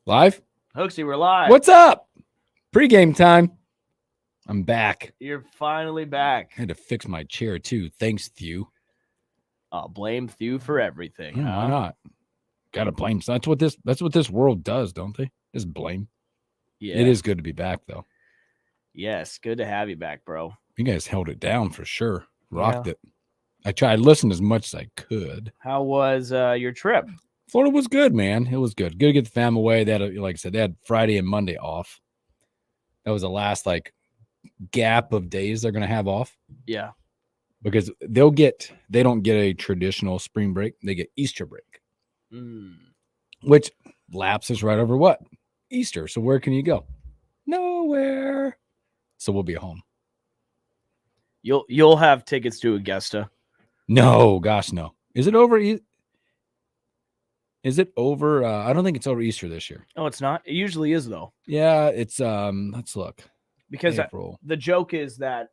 Live? Hooksy, we're live. What's up? Pre-game time. I'm back. You're finally back. I had to fix my chair too. Thanks, Thew. I'll blame Thew for everything. Why not? Gotta blame. That's what this world does, don't they? Just blame. Yeah. It is good to be back though. Yes, good to have you back, bro. You guys held it down for sure. Rocked it. I tried to listen as much as I could. How was your trip? Florida was good, man. It was good. Good to get the fam away. They had, like I said, they had Friday and Monday off. That was the last gap of days they're gonna have off. Yeah. Because they don't get a traditional spring break. They get Easter break. Which lapses right over what? Easter. So where can you go? Nowhere. So we'll be home. You'll have tickets to Augusta. No, gosh, no. Is it over? Is it over? I don't think it's over Easter this year. Oh, it's not? It usually is, though. Yeah, it's let's look. Because the joke is that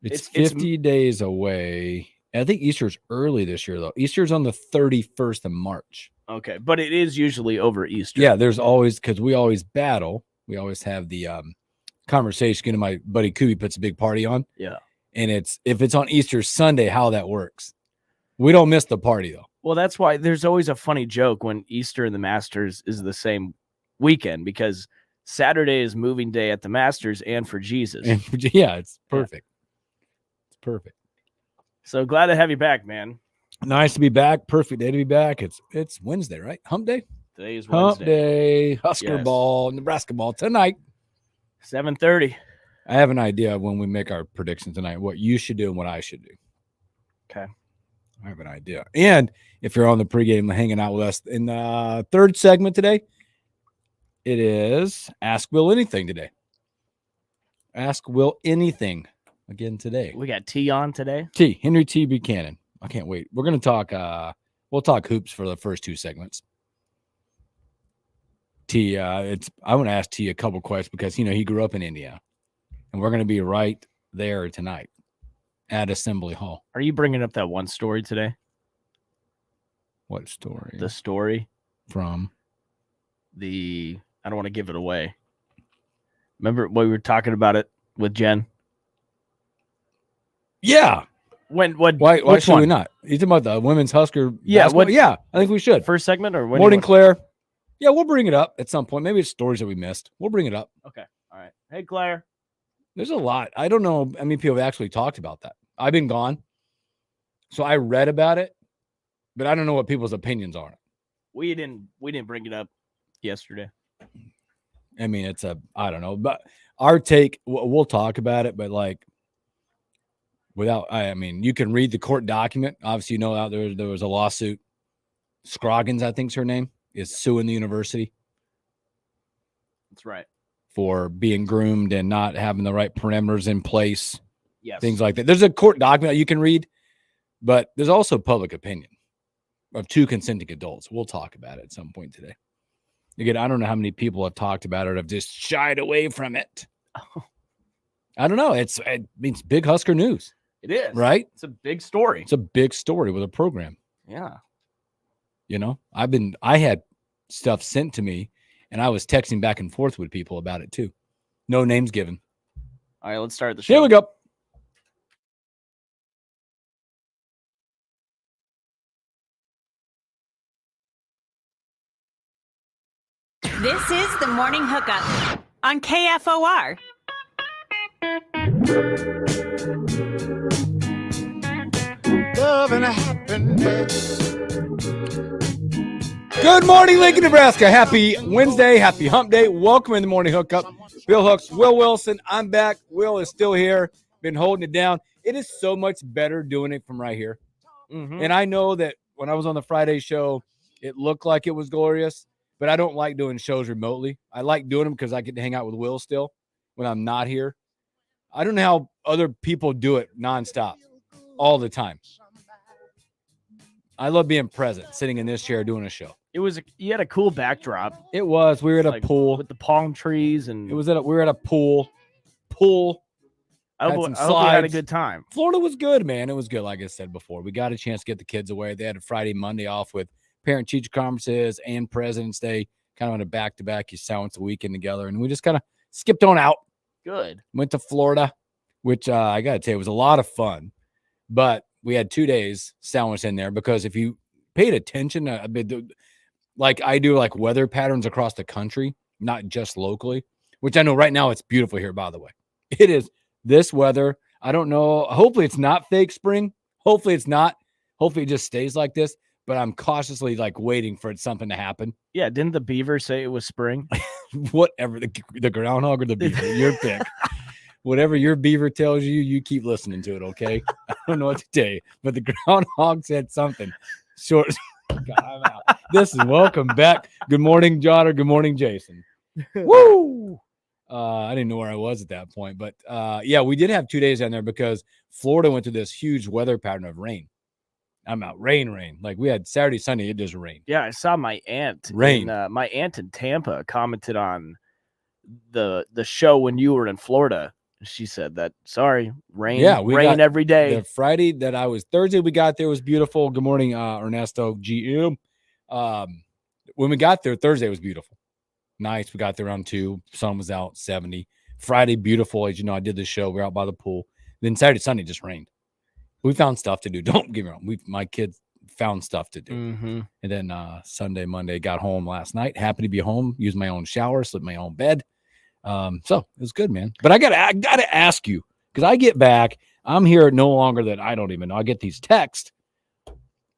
it's 50 days away. I think Easter's early this year, though. Easter's on the 31st of March. Okay, but it is usually over Easter. Yeah, there's always, because we always battle. We always have the conversation. You know, my buddy Kubi puts a big party on. Yeah. And if it's on Easter Sunday, how that works. We don't miss the party, though. Well, that's why there's always a funny joke when Easter and the Masters is the same weekend, because Saturday is moving day at the Masters and for Jesus. And yeah, it's perfect. Yeah. It's perfect. So glad to have you back, man. Nice to be back. Perfect day to be back. It's Wednesday, right? Hump day? Today is Wednesday. Hump day. Husker ball, Nebraska ball tonight. 7:30. I have an idea when we make our prediction tonight, what you should do and what I should do. Okay. I have an idea. And if you're on the pregame hanging out with us in the third segment today, it is Ask Will Anything today. Ask Will Anything again today. We got T on today. T, Henry T. Buchanan. I can't wait. We're going to talk, we'll talk hoops for the first two segments. T, I want to ask T a couple questions because, he grew up in Indiana. And we're going to be right there tonight at Assembly Hall. Are you bringing up that one story today? What story? The story from I don't want to give it away. Remember when we were talking about it with Jen? Yeah. Why should we not? You talking about the women's Husker? Yeah. Yeah, I think we should. First segment or when? Morning, Claire. Yeah, we'll bring it up at some point. Maybe it's stories that we missed. We'll bring it up. Okay. All right. Hey, Claire. There's a lot. I don't know. I mean, people have actually talked about that. I've been gone. So I read about it, but I don't know what people's opinions are on it. We didn't bring it up yesterday. I mean, I don't know, but our take, we'll talk about it, but you can read the court document. Obviously, out there was a lawsuit. Scroggins, I think's her name, is suing the university. That's right. For being groomed and not having the right parameters in place. Yes. Things like that. There's a court document you can read, but there's also public opinion of two consenting adults. We'll talk about it at some point today. Again, I don't know how many people have talked about it or have just shied away from it. I don't know. It means big Husker news. It is. Right? It's a big story. It's a big story with a program. Yeah. I had stuff sent to me, and I was texting back and forth with people about it too. No names given. All right, let's start the show. Here we go. This is the Morning Hookup on KFOR. Love and happiness. Good morning, Lincoln, Nebraska. Happy Wednesday. Happy hump day. Welcome in the Morning Hookup. Bill Hooks, Will Wilson. I'm back. Will is still here. Been holding it down. It is so much better doing it from right here. Mm-hmm. And I know that when I was on the Friday show, it looked like it was glorious, but I don't like doing shows remotely. I like doing them because I get to hang out with Will still when I'm not here. I don't know how other people do it nonstop all the time. I love being present, sitting in this chair doing a show. You had a cool backdrop. It was. We were at a pool with the palm trees, and we were at a pool. I hope you had a good time. Florida was good, man. It was good. Like I said before, we got a chance to get the kids away. They had a Friday, Monday off with parent-teacher conferences and President's Day. kind of on a back-to-back. You silence the weekend together, and we just kind of skipped on out. Good. Went to Florida, which I got to tell you was a lot of fun. But we had 2 days sandwiched in there because if you paid attention, like I do, like weather patterns across the country, not just locally, which I know right now it's beautiful here, by the way. It is this weather. I don't know. Hopefully it's not fake spring. Hopefully it's not. Hopefully it just stays like this. But I'm cautiously like waiting for something to happen. Yeah, didn't the beaver say it was spring? Whatever, the groundhog or the beaver, your pick. Whatever your beaver tells you, you keep listening to it, okay? I don't know what to tell you, but the groundhog said something. Short. God, I'm out. This is welcome back. Good morning, Jotter. Good morning, Jason. Woo! I didn't know where I was at that point, but yeah, we did have 2 days down there because Florida went through this huge weather pattern of rain. I'm out. Rain. Like we had Saturday, Sunday, it just rained. Yeah, I saw my aunt. Rain. My aunt in Tampa commented on the show when you were in Florida. She said that, sorry, rain. Yeah, we rain got every day. The Friday that I was Thursday, we got there was beautiful. Good morning, Ernesto GM. When we got there, Thursday was beautiful. Nice. We got there around 2. Sun was out 70. Friday, beautiful. As you know, I did the show. We're out by the pool. Then Saturday, Sunday just rained. We found stuff to do. Don't get me wrong. My kids found stuff to do. Mm-hmm. And then Sunday, Monday, got home last night. Happy to be home. Used my own shower. Slept in my own bed. So it was good, man. But I gotta ask you, because I get back. I'm here no longer that I don't even know. I get these texts.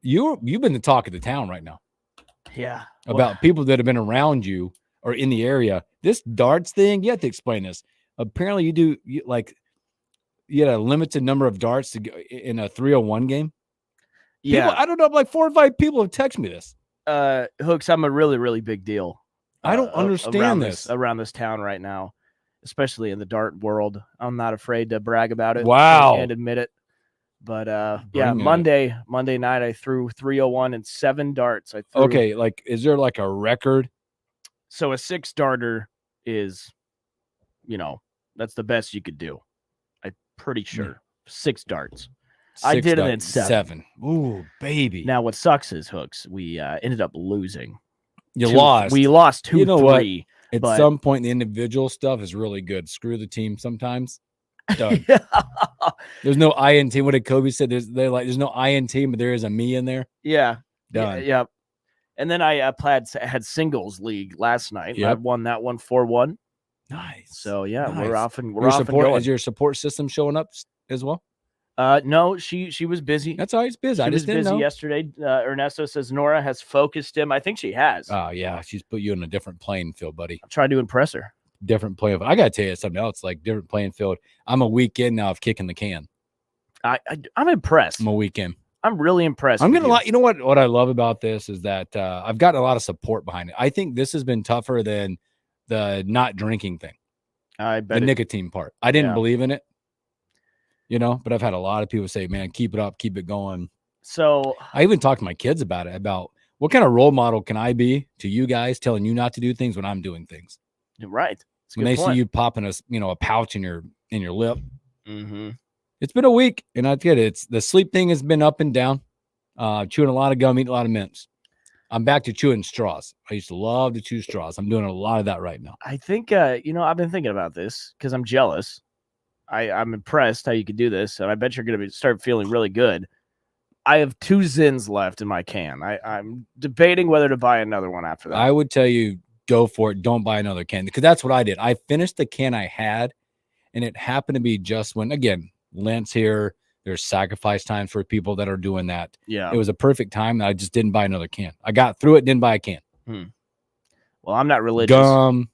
You've been the talk of the town right now. Yeah. About people that have been around you or in the area. This darts thing, you have to explain this. Apparently you had a limited number of darts to go in a 301 game. Yeah. People, I don't know, like 4 or 5 people have texted me this. Hooks, I'm a really, really big deal. I don't understand around this town right now, especially in the dart world. I'm not afraid to brag about it. Wow. And admit it. But yeah, Monday night I threw 301 and 7 darts. Okay, like is there like a record? So a 6 darter is, that's the best you could do. I'm pretty sure. 6 darts. I did it in 7. Ooh, baby. Now what sucks is, Hooks, we ended up losing. Lost. We lost 2-3. You know what? At some point, the individual stuff is really good. Screw the team sometimes. Done. There's no I in team. What did Kobe said? There's no I in team, but there is a me in there. Yeah. Done. Yeah. And then I had singles league last night. Yep. I won that one 4-1. Nice. So yeah, nice. we're off and going. Is your support system showing up as well? No, she was busy. That's all right. It's busy. She was busy yesterday. Ernesto says Nora has focused him. I think she has. Oh yeah, she's put you in a different playing field, buddy. I'm trying to impress her. Different playing field. I gotta tell you something else. Like different playing field. I'm a weekend now of kicking the can. I'm impressed. I'm a weekend. I'm really impressed. I'm gonna you know what I love about this is that I've gotten a lot of support behind it. I think this has been tougher than the not drinking thing. I bet the nicotine part. I didn't believe in it. But I've had a lot of people say, man, keep it up, keep it going. So I even talked to my kids about it, about what kind of role model can I be to you guys telling you not to do things when I'm doing things. Right. When they see you popping a pouch in your lip. Mm-hmm. It's been a week, and I get it. It's the sleep thing has been up and down. Chewing a lot of gum, eating a lot of mints. I'm back to chewing straws. I used to love to chew straws. I'm doing a lot of that right now. I think I've been thinking about this because I'm jealous. I'm impressed how you could do this, and I bet you're going to start feeling really good. I have 2 Zins left in my can. I'm debating whether to buy another one after that. I would tell you, go for it. Don't buy another can, because that's what I did. I finished the can I had, and it happened to be just when, again, Lent's here. There's sacrifice times for people that are doing that. Yeah. It was a perfect time. I just didn't buy another can. I got through it, didn't buy a can. Well, I'm not religious. Gum,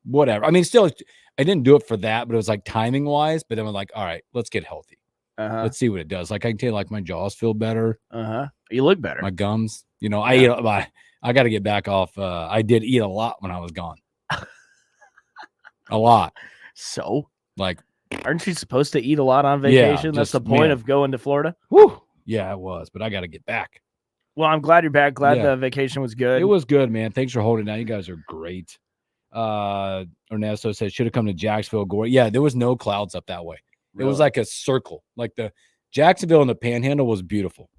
whatever. I mean, still, I didn't do it for that, but it was like timing wise. But then we're like, all right, let's get healthy. Let's see what it does. Like I can tell you, like my jaws feel better. You look better. My gums, I got to get back off. I did eat a lot when I was gone. A lot. So like, aren't you supposed to eat a lot on vacation? That's the point of going to Florida. Woo. Yeah, it was, but I got to get back. Well, I'm glad you're back. Glad the vacation was good. It was good, man. Thanks for holding down. You guys are great. Ernesto said should have come to Jacksonville. Gore. Yeah, there was no clouds up that way. Really? It was like a circle. Like the Jacksonville and the Panhandle was beautiful.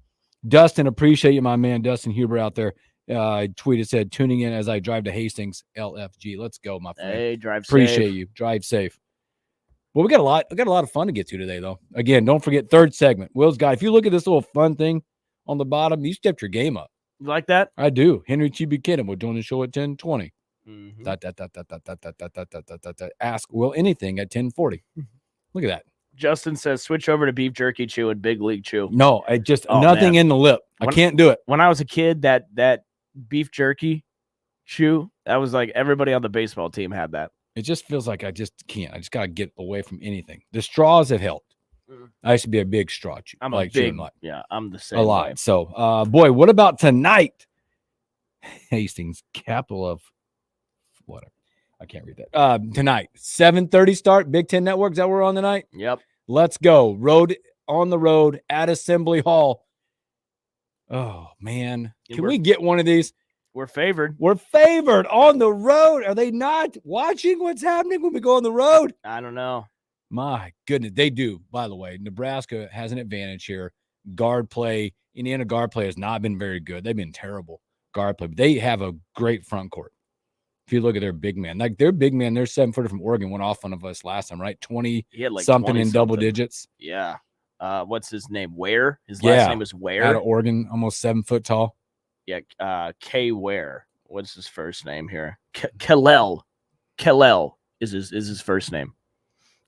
Dustin, appreciate you, my man. Dustin Huber out there. I tweeted, said, tuning in as I drive to Hastings, LFG. Let's go, my friend. Hey, drive Appreciate safe. you. Drive safe. Well, we got a lot of fun to get to today, though. Again, don't forget third segment. Will's got, if you look at this little fun thing on the bottom, you stepped your game up. You like that? I do. Henry T. Buchanan will join the show at 10:20. Ask Will anything at 10:40. Look at that. Justin says switch over to beef jerky chew and big league chew. No, I just Oh, nothing man. in the lip. I can't do it. When I was a kid, that beef jerky chew, that was like everybody on the baseball team had that. It just feels like I just can't. I just got to get away from anything. The straws have helped. I used to be a big straw chew. I'm like a big, chewing lot. yeah, I'm the same A lot. way. So, boy, what about tonight? Hastings, capital of whatever. I can't read that. Tonight, 7:30 start. Big Ten Network. Is that where we're on tonight? Yep. Let's go. On the road at Assembly Hall. Oh, man. Can we get one of these? We're favored. We're favored on the road. Are they not watching what's happening when we go on the road? I don't know. My goodness. They do, by the way. Nebraska has an advantage here. Guard play. Indiana guard play has not been very good. They've been terrible guard play. But they have a great front court. If you look at their big man, like their big man, their 7-footer from Oregon went off one of us last time, right? 20 He had like something 20 in double something. digits. Yeah. What's his name? Ware. His last name is Ware. Out of Oregon, almost 7 foot tall. Yeah. K Ware. What's his first name here? Kalel. Kalel is his first name.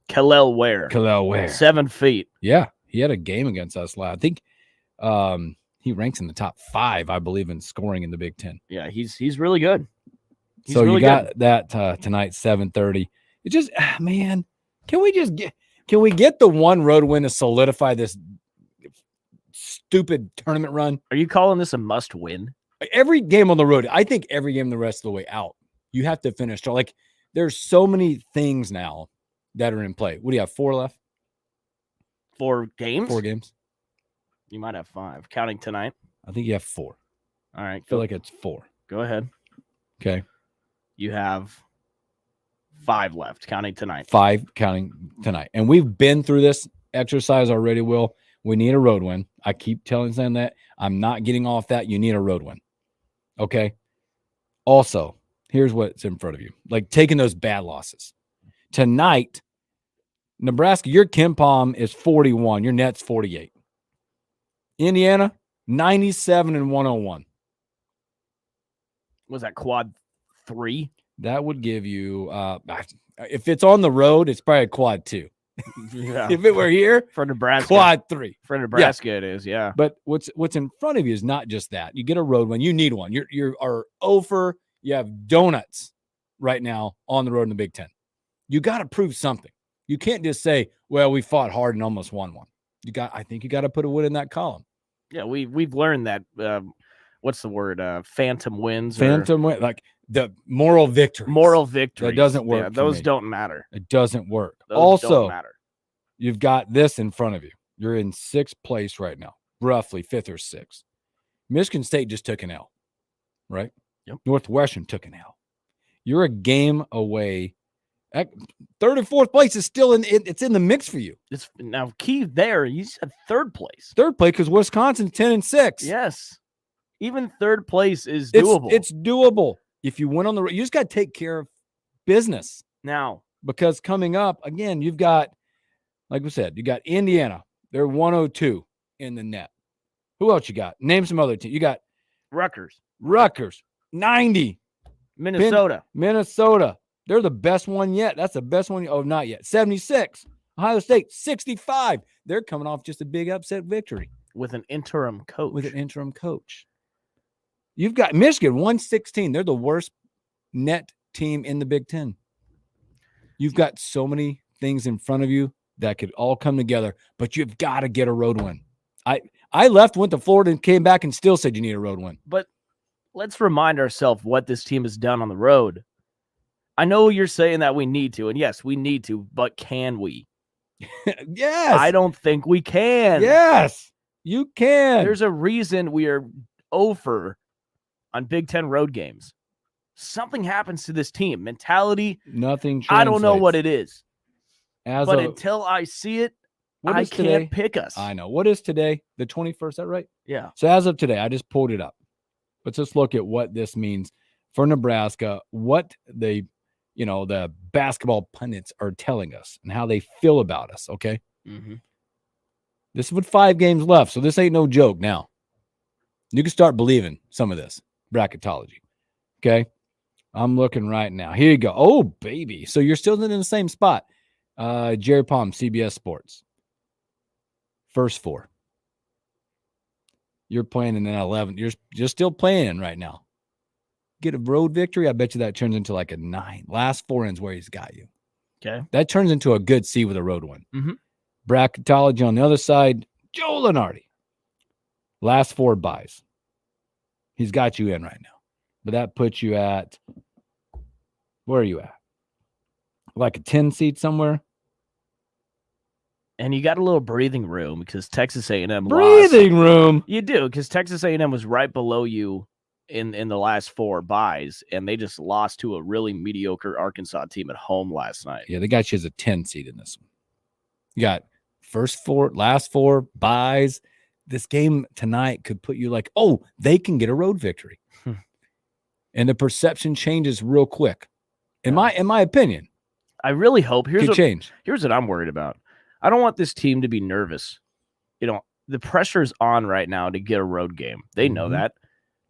Kalel Ware. Kalel Ware. 7 feet. Yeah, he had a game against us last. I think he ranks in the top 5, I believe, in scoring in the Big Ten. Yeah, he's really good. He's so really you got good. that tonight, 7:30. It just, man, can we get the one road win to solidify this stupid tournament run? Are you calling this a must win? Every game on the road, I think every game the rest of the way out, you have to finish. Like, there's so many things now that are in play. What do you have, 4 left? 4 games? 4 games. You might have 5. Counting tonight. I think you have 4. All right. I feel like it's 4. Go ahead. Okay. You have 5 left, counting tonight. 5 counting tonight. And we've been through this exercise already, Will. We need a road win. I keep telling them that. I'm not getting off that. You need a road win. Okay? Also, here's what's in front of you. Like, taking those bad losses. Tonight, Nebraska, your KenPom is 41. Your net's 48. Indiana, 97 and 101. Was that quad 3? That would give you, if it's on the road, it's probably a quad 2. Yeah. If it were here, For Nebraska. quad 3. For Nebraska, it is, yeah. But what's in front of you is not just that. You get a road win. You need one. You are over. You have donuts right now on the road in the Big Ten. You got to prove something. You can't just say, well, we fought hard and almost won one. I think you got to put a win in that column. Yeah, we've learned that. What's the word? Phantom wins. Phantom win, like the moral victory. Moral victory. That doesn't work. Yeah, for those me. don't matter. It doesn't work. Those Also, don't matter. you've got this in front of you. You're in 6th place right now, roughly 5th or 6th. Michigan State just took an L, right? Yep. Northwestern took an L. You're a game away. 3rd and 4th place is still it's in the mix for you. It's now key there. You said 3rd place. 3rd place because Wisconsin's 10 and 6. Yes. Even 3rd place is doable. It's doable. If you win on the road, you just got to take care of business. Now, Because coming up, again, you've got, like we said, you got Indiana. They're 102 in the net. Who else you got? Name some other teams. You got Rutgers, 90. Minnesota. Minnesota. They're the best one yet. That's the best one. Oh, not yet. 76. Ohio State, 65. They're coming off just a big upset victory With an interim coach. with an interim coach. You've got Michigan, 116. They're the worst net team in the Big Ten. You've got so many things in front of you that could all come together, but you've got to get a road win. I left, went to Florida, and came back and still said you need a road win. But let's remind ourselves what this team has done on the road. I know you're saying that we need to, and yes, we need to, but can we? Yes. I don't think we can. Yes, you can. There's a reason we are over on Big Ten road games. Something happens to this team. Mentality, Nothing I don't know what translates. it is. As But of- until I see it, what I is can't today? pick us. I know. What is today? The 21st, is that right? Yeah. So as of today, I just pulled it up. Let's just look at what this means for Nebraska, what the basketball pundits are telling us and how they feel about us, okay? Mm-hmm. This is with 5 games left, so this ain't no joke now. You can start believing some of this bracketology, okay? I'm looking right now. Here you go. Oh, baby. So you're still in the same spot. Jerry Palm, CBS Sports. First 4. You're playing in an 11. You're still playing right now. Get a road victory, I bet you that turns into like a 9. Last 4 ends where he's got you. Okay. That turns into a good C with a road one. Mm-hmm. Bracketology on the other side, Joe Lenardi. Last 4 buys. He's got you in right now. But that puts you at, where are you at? Like a 10 seed somewhere? And you got a little breathing room because Texas A&M Breathing room? You do, because Texas A&M was right below you in the last 4 buys, and they just lost to a really mediocre Arkansas team at home last night. Yeah, they got you as a 10 seed in this one. You got last 4 buys. This game tonight could put you like, oh, they can get a road victory. And the perception changes real quick. In my opinion. I really hope. Here's what I'm worried about. I don't want this team to be nervous. The pressure's on right now to get a road game. They know that.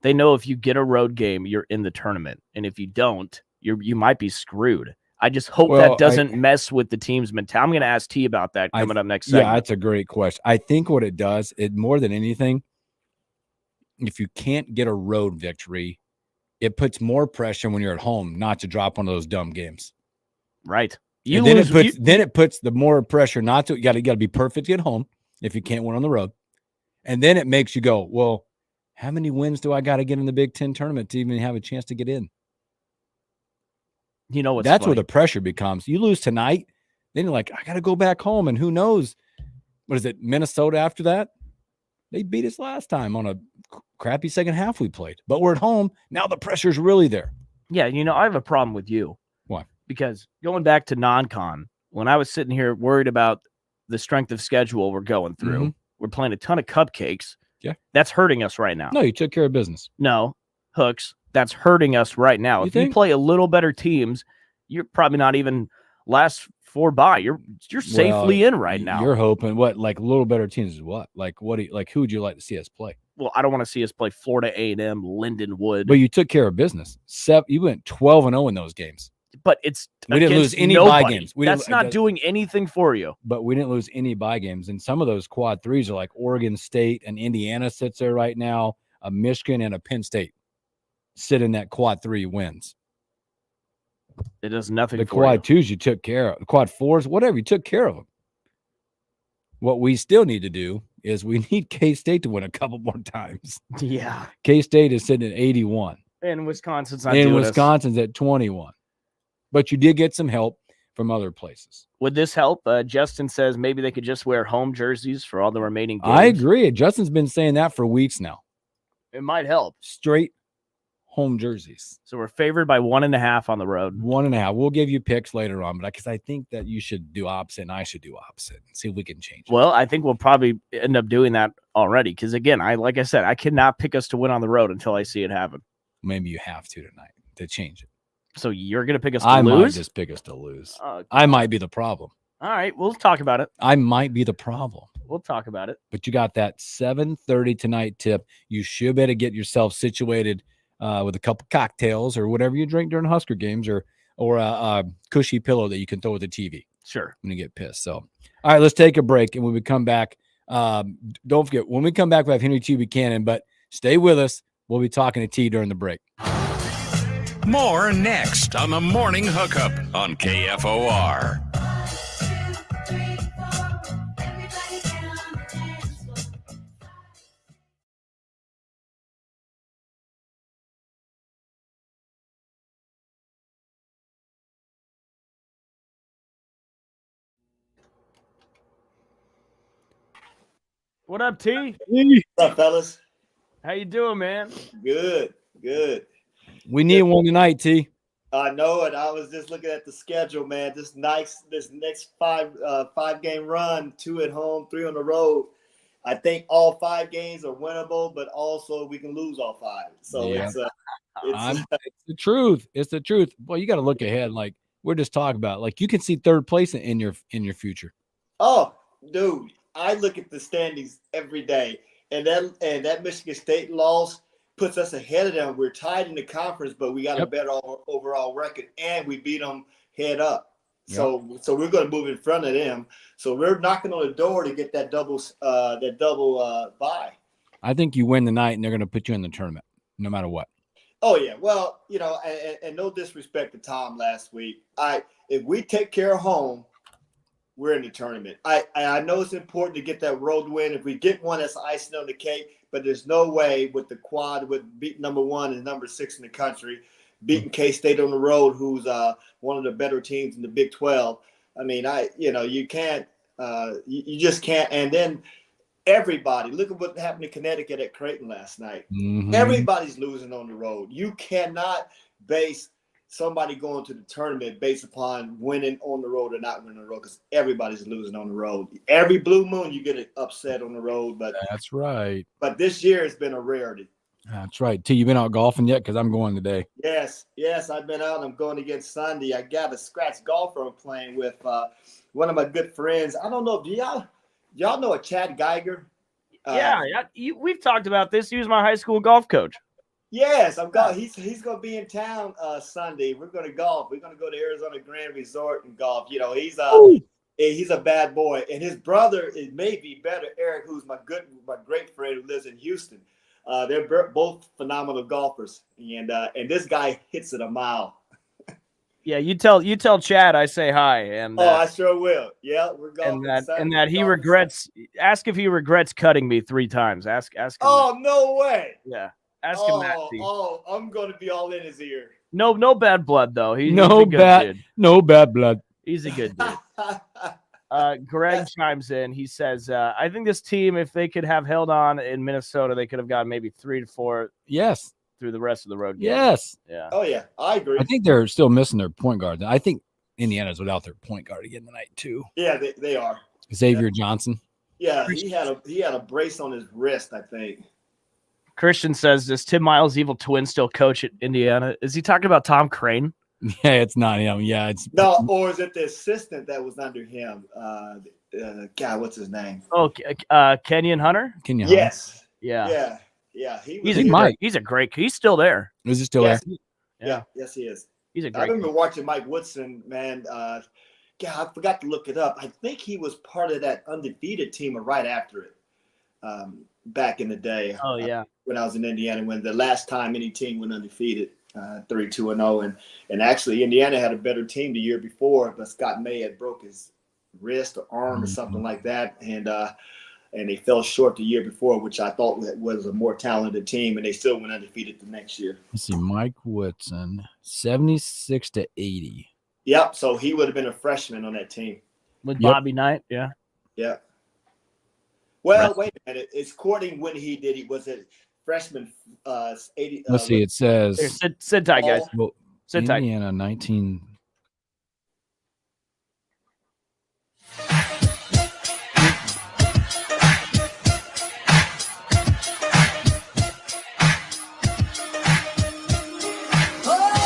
They know if you get a road game, you're in the tournament. And if you don't, you might be screwed. I just hope that doesn't mess with the team's mentality. I'm going to ask T about that coming up next segment. Yeah, that's a great question. I think what it does, more than anything, if you can't get a road victory, it puts more pressure when you're at home not to drop one of those dumb games. Right. Then it puts the more pressure not to. You got to be perfect at home if you can't win on the road, and then it makes you go, well, how many wins do I got to get in the Big Ten tournament to even have a chance to get in? That's where the pressure becomes. You lose tonight, then you're like, I got to go back home, and who knows? What is it? Minnesota after that? They beat us last time on a crappy second half we played, but we're at home now. The pressure's really there. Yeah, I have a problem with you. Why? Because going back to non-con, when I was sitting here worried about the strength of schedule we're going through, we're playing a ton of cupcakes. Yeah. That's hurting us right now. No, you took care of business. No, Hooks, that's hurting us right now. If you play a little better teams, you're probably not even last 4 by. You're safely in right now. You're hoping what, like a little better teams is what? Like who would you like to see us play? Well, I don't want to see us play Florida A&M, Lindenwood. But you took care of business. You went 12-0 in those games. But we didn't lose any buy games. That's not doing anything for you. But we didn't lose any buy games. And some of those quad 3s are like Oregon State and Indiana sits there right now. A Michigan and a Penn State sit in that quad 3 wins. It does nothing the for quad 2s you took care of. The quad 4s, whatever, you took care of them. What we still need to do is we need K-State to win a couple more times. Yeah. K-State is sitting at 81. And Wisconsin's not doing Wisconsin's at 21. But you did get some help from other places. Would this help? Justin says maybe they could just wear home jerseys for all the remaining games. I agree. Justin's been saying that for weeks now. It might help. Straight home jerseys. So we're favored by 1.5 on the road. 1.5. We'll give you picks later on, but because I think that you should do opposite and I should do opposite and see if we can change it. Well, I think we'll probably end up doing that already because, again, like I said, I cannot pick us to win on the road until I see it happen. Maybe you have to tonight to change it. So you're going to pick us to lose? I might just pick us to lose. I might be the problem. All right, we'll talk about it. I might be the problem. We'll talk about it. But you got that 7:30 tonight tip. You should better get yourself situated with a couple cocktails or whatever you drink during Husker games or a cushy pillow that you can throw at the TV. Sure. When you get pissed. So, all right, let's take a break. And when we come back, don't forget, when we come back, we have Henry T. Buchanan, but stay with us. We'll be talking to T during the break. More next on the Morning Hookup on KFOR. What up, T? What's up, fellas? How you doing, man? Good. We need one tonight, T. I know it. I was just looking at the schedule, man. This next five game run, 2 at home, 3 on the road. I think all 5 games are winnable, but also we can lose all 5. So Yeah. it's It's the truth. It's the truth. Well, you got to look ahead. Like we're just talking about. Like you can see third place in your future. oh, dude, I look at the standings every day, and that Michigan State loss puts us ahead of them. We're tied in the conference, but we got a better overall record, and we beat them head up. So we're going to move in front of them. So we're knocking on the door to get that double bye. I think you win the night, and they're going to put you in the tournament, no matter what. Oh yeah, well, and no disrespect to Tom last week. If we take care of home, we're in the tournament. I know it's important to get that road win. If we get one, that's icing on the cake. But there's no way with the quad with beating number 1 and number 6 in the country, beating K-State on the road, who's one of the better teams in the Big 12. I mean, you can't, you just can't. And then everybody, look at what happened to Connecticut at Creighton last night. Mm-hmm. Everybody's losing on the road. You cannot base somebody going to the tournament based upon winning on the road or not winning on the road, because everybody's losing on the road. Every blue moon, you get it upset on the road. But that's right. But this year it's been a rarity. That's right. T, you been out golfing yet? Because I'm going today. Yes, I've been out. I'm going again Sunday. I got a scratch golfer I'm playing with one of my good friends. I don't know. Do y'all know a Chad Geiger? We've talked about this. He was my high school golf coach. Yes, I'm going. He's going to be in town Sunday. We're going to golf. We're going to go to Arizona Grand Resort and golf. He's a bad boy, and his brother is maybe better. Eric, who's my great friend who lives in Houston. They're both phenomenal golfers, and this guy hits it a mile. Yeah, you tell Chad I say hi, and I sure will. Yeah, we're golfing. And that he regrets. Ask if he regrets cutting me 3 times. Ask him. Oh, no way. Yeah. Ask him that. Oh, I'm going to be all in his ear. No bad blood though. He's no a good dude. No bad blood. He's a good dude. Greg chimes in. He says, I think this team, if they could have held on in Minnesota, they could have gotten maybe 3 to 4. Yes. Through the rest of the road games. Yes. Yeah. Oh yeah, I agree. I think they're still missing their point guard. I think Indiana's without their point guard again tonight too. Yeah, they are. Xavier Johnson. Yeah, he had a brace on his wrist, I think. Christian says, does Tim Miles' evil twin still coach at Indiana? Is he talking about Tom Crane? Yeah, it's not him. Yeah, it's no, or is it the assistant that was under him? God, what's his name? Oh, Kenyon Hunter? Yes. Yeah. Yeah. He's still there. Is he still there? Yeah. Yes, he is. He's a great. I remember watching Mike Woodson, man. I forgot to look it up. I think he was part of that undefeated team or right after it. Back in the day. Oh yeah. When I was in Indiana, when the last time any team went undefeated, 3-2-0, and actually Indiana had a better team the year before, but Scott May had broke his wrist or arm or something like that, and they fell short the year before, which I thought was a more talented team, and they still went undefeated the next year. Let's see, Mike Woodson, 76-80. Yep. So he would have been a freshman on that team with Bobby Knight. Yeah. Yeah. Well, wait a minute. It's according when he did. He was a freshman. 80. Let's see. It says here, sit tight, guys. Well, sit tight. Indiana 19.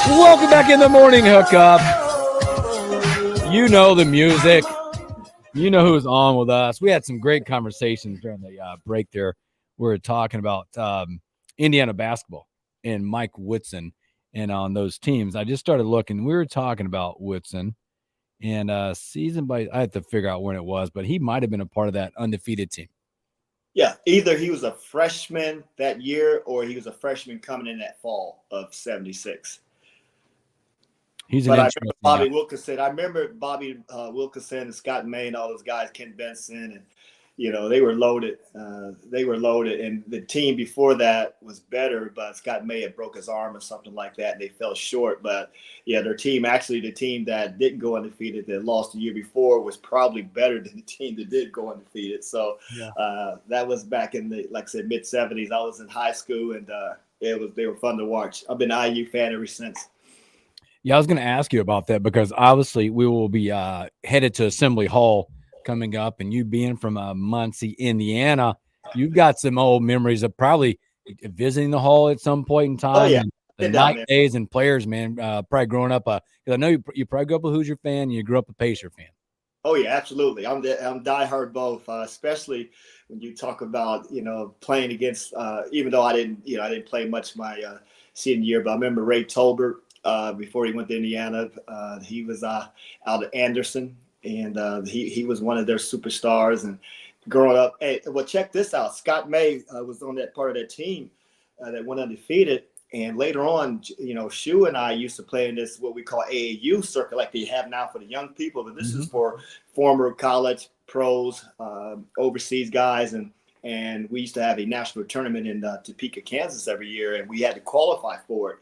Welcome back in the morning hookup. You know the music. You know who's on with us. We had some great conversations during the break there. We were talking about Indiana basketball and Mike Woodson and on those teams. I just started looking. We were talking about Woodson and I had to figure out when it was, but he might have been a part of that undefeated team. Yeah, either he was a freshman that year or he was a freshman coming in that fall of 76. He's but I remember Bobby Wilkinson. I remember Bobby Wilkinson and Scott May and all those guys, Ken Benson, and they were loaded. And the team before that was better, but Scott May had broke his arm or something like that, and they fell short. But yeah, their team, actually the team that didn't go undefeated, that lost the year before, was probably better than the team that did go undefeated. So that was back in the, like I said, mid 70s. I was in high school, and they were fun to watch. I've been an IU fan ever since. Yeah, I was going to ask you about that because obviously we will be headed to Assembly Hall coming up, and you being from Muncie, Indiana, You've got some old memories of probably visiting the hall at some point in time. Oh, yeah. And the Been down night there. days and players, man. Probably growing up, 'cause I know you probably grew up a Hoosier fan. And you grew up a Pacer fan. Oh yeah, absolutely. I'm diehard both, especially when you talk about playing against. Even though I didn't play much my senior year, but I remember Ray Tolbert before he went to Indiana. He was out of Anderson, and he was one of their superstars. And growing up, hey, well, check this out. Scott May was on that part of that team that went undefeated. And later on, Shu and I used to play in this, what we call AAU circuit, like they have now for the young people. But this is for former college pros, overseas guys. And we used to have a national tournament in Topeka, Kansas every year. And we had to qualify for it.